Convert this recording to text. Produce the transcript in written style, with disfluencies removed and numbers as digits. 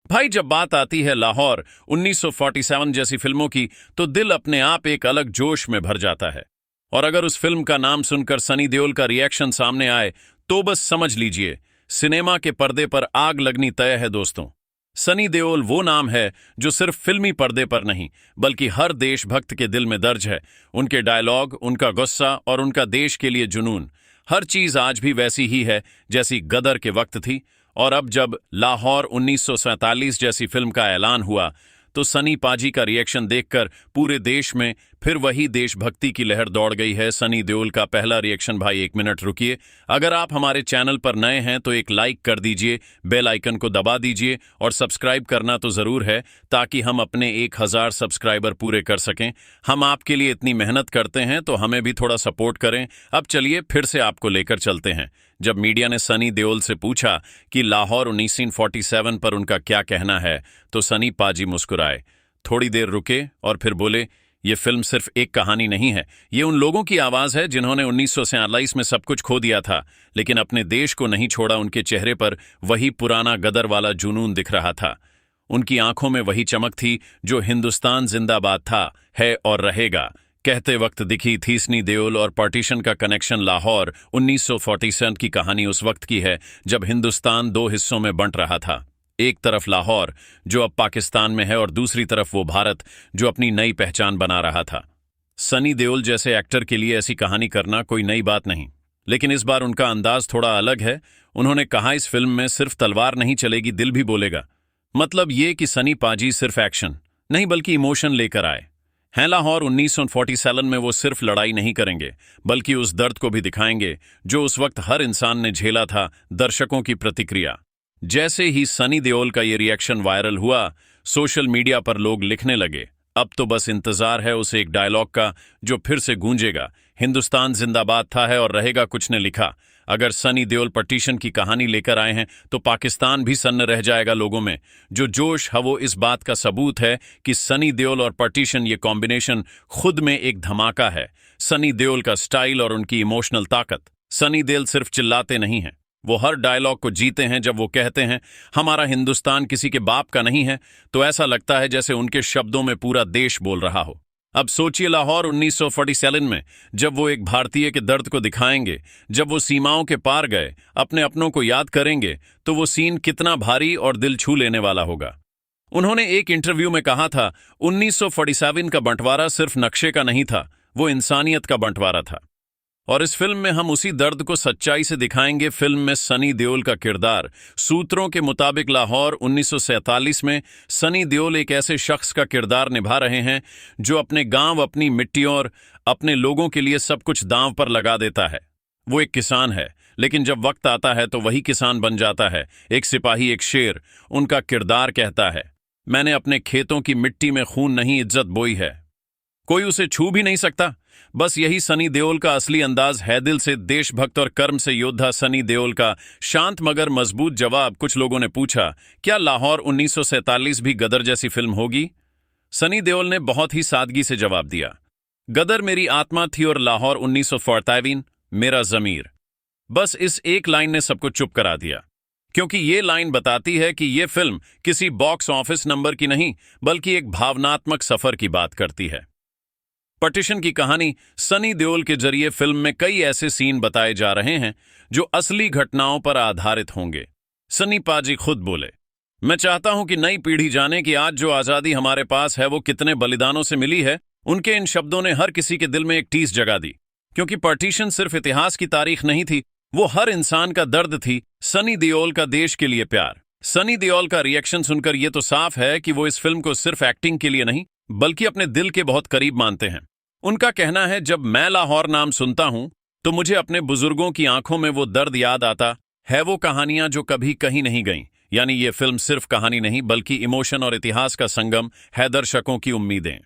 भाई, जब बात आती है लाहौर 1947 जैसी फिल्मों की, तो दिल अपने आप एक अलग जोश में भर जाता है। और अगर उस फिल्म का नाम सुनकर सनी देओल का रिएक्शन सामने आए, तो बस समझ लीजिए, सिनेमा के पर्दे पर आग लगनी तय है दोस्तों। सनी देओल वो नाम है जो सिर्फ फिल्मी पर्दे पर नहीं, बल्कि हर देशभक्त के दिल में दर्ज है। उनके डायलॉग, उनका गुस्सा और उनका देश के लिए जुनून, हर चीज आज भी वैसी ही है जैसी गदर के वक्त थी। और अब जब लाहौर 1947 जैसी फिल्म का ऐलान हुआ, तो सनी पाजी का रिएक्शन देखकर पूरे देश में फिर वही देशभक्ति की लहर दौड़ गई है। सनी देओल का पहला रिएक्शन। भाई, एक मिनट रुकिए। अगर आप हमारे चैनल पर नए हैं तो एक लाइक कर दीजिए, बेल आइकन को दबा दीजिए और सब्सक्राइब करना तो जरूर है, ताकि हम अपने 1000 सब्सक्राइबर पूरे कर सकें। हम आपके लिए इतनी मेहनत करते हैं, तो हमें भी थोड़ा सपोर्ट करें। अब चलिए फिर से आपको लेकर चलते हैं। जब मीडिया ने सनी देओल से पूछा कि लाहौर 1947 पर उनका क्या कहना है, तो सनी पाजी मुस्कुराए, थोड़ी देर रुके और फिर बोले, ये फिल्म सिर्फ एक कहानी नहीं है, ये उन लोगों की आवाज है जिन्होंने 1947 में सब कुछ खो दिया था, लेकिन अपने देश को नहीं छोड़ा। उनके चेहरे पर वही पुराना गदर वाला जुनून दिख रहा था। उनकी आंखों में वही चमक थी जो हिंदुस्तान जिंदाबाद था, है और रहेगा कहते वक्त दिखी थी। सनी देओल और पार्टीशन का कनेक्शन। लाहौर 1947 की कहानी उस वक्त की है जब हिंदुस्तान दो हिस्सों में बंट रहा था। एक तरफ लाहौर, जो अब पाकिस्तान में है, और दूसरी तरफ वो भारत, जो अपनी नई पहचान बना रहा था। सनी देओल जैसे एक्टर के लिए ऐसी कहानी करना कोई नई बात नहीं, लेकिन इस बार उनका अंदाज थोड़ा अलग है। उन्होंने कहा, इस फिल्म में सिर्फ तलवार नहीं चलेगी, दिल भी बोलेगा। मतलब ये कि सनी पाजी सिर्फ एक्शन नहीं बल्कि इमोशन लेकर आए हैं। लाहौर 1947 में वो सिर्फ लड़ाई नहीं करेंगे, बल्कि उस दर्द को भी दिखाएंगे जो उस वक्त हर इंसान ने झेला था। दर्शकों की प्रतिक्रिया। जैसे ही सनी देओल का ये रिएक्शन वायरल हुआ, सोशल मीडिया पर लोग लिखने लगे, अब तो बस इंतजार है उस एक डायलॉग का जो फिर से गूंजेगा, हिंदुस्तान जिंदाबाद था, है और रहेगा। कुछ ने लिखा, अगर सनी देओल पार्टीशन की कहानी लेकर आए हैं तो पाकिस्तान भी सन्न रह जाएगा। लोगों में जो जोश है वो इस बात का सबूत है कि सनी देओल और पार्टीशन, ये कॉम्बिनेशन खुद में एक धमाका है। सनी देओल का स्टाइल और उनकी इमोशनल ताकत। सनी देओल सिर्फ चिल्लाते नहीं हैं, वो हर डायलॉग को जीते हैं। जब वो कहते हैं, हमारा हिंदुस्तान किसी के बाप का नहीं है, तो ऐसा लगता है जैसे उनके शब्दों में पूरा देश बोल रहा हो। अब सोचिए, लाहौर 1947 में जब वो एक भारतीय के दर्द को दिखाएंगे, जब वो सीमाओं के पार गए, अपने अपनों को याद करेंगे, तो वो सीन कितना भारी और दिल छू लेने वाला होगा। उन्होंने एक इंटरव्यू में कहा था, 1947 का बंटवारा सिर्फ नक्शे का नहीं था, वो इंसानियत का बंटवारा था। और इस फिल्म में हम उसी दर्द को सच्चाई से दिखाएंगे। फिल्म में सनी देओल का किरदार, सूत्रों के मुताबिक लाहौर 1947 में सनी देओल एक ऐसे शख्स का किरदार निभा रहे हैं जो अपने गांव, अपनी मिट्टी और अपने लोगों के लिए सब कुछ दांव पर लगा देता है। वो एक किसान है, लेकिन जब वक्त आता है तो वही किसान बन जाता है एक सिपाही, एक शेर। उनका किरदार कहता है, मैंने अपने खेतों की मिट्टी में खून नहीं, इज्जत बोई है, कोई उसे छू भी नहीं सकता। बस यही सनी देओल का असली अंदाज है, दिल से देशभक्त और कर्म से योद्धा। सनी देओल का शांत मगर मजबूत जवाब। कुछ लोगों ने पूछा, क्या लाहौर 1947 भी गदर जैसी फिल्म होगी? सनी देओल ने बहुत ही सादगी से जवाब दिया, गदर मेरी आत्मा थी और लाहौर 1947 मेरा जमीर। बस इस एक लाइन ने सबको चुप करा दिया, क्योंकि ये लाइन बताती है कि ये फिल्म किसी बॉक्स ऑफिस नंबर की नहीं, बल्कि एक भावनात्मक सफर की बात करती है। पार्टीशन की कहानी। सनी देओल के जरिए फिल्म में कई ऐसे सीन बताए जा रहे हैं जो असली घटनाओं पर आधारित होंगे। सनी पाजी खुद बोले, मैं चाहता हूं कि नई पीढ़ी जाने कि आज जो आजादी हमारे पास है वो कितने बलिदानों से मिली है। उनके इन शब्दों ने हर किसी के दिल में एक टीस जगा दी, क्योंकि पार्टीशन सिर्फ इतिहास की तारीख नहीं थी, वो हर इंसान का दर्द थी। सनी देओल का देश के लिए प्यार। सनी देओल का रिएक्शन सुनकर यह तो साफ है कि वो इस फिल्म को सिर्फ एक्टिंग के लिए नहीं, बल्कि अपने दिल के बहुत करीब मानते हैं। उनका कहना है, जब मैं लाहौर नाम सुनता हूं तो मुझे अपने बुजुर्गों की आंखों में वो दर्द याद आता है, वो कहानियां जो कभी कहीं नहीं गईं। यानी ये फिल्म सिर्फ कहानी नहीं, बल्कि इमोशन और इतिहास का संगम है, दर्शकों की उम्मीदें।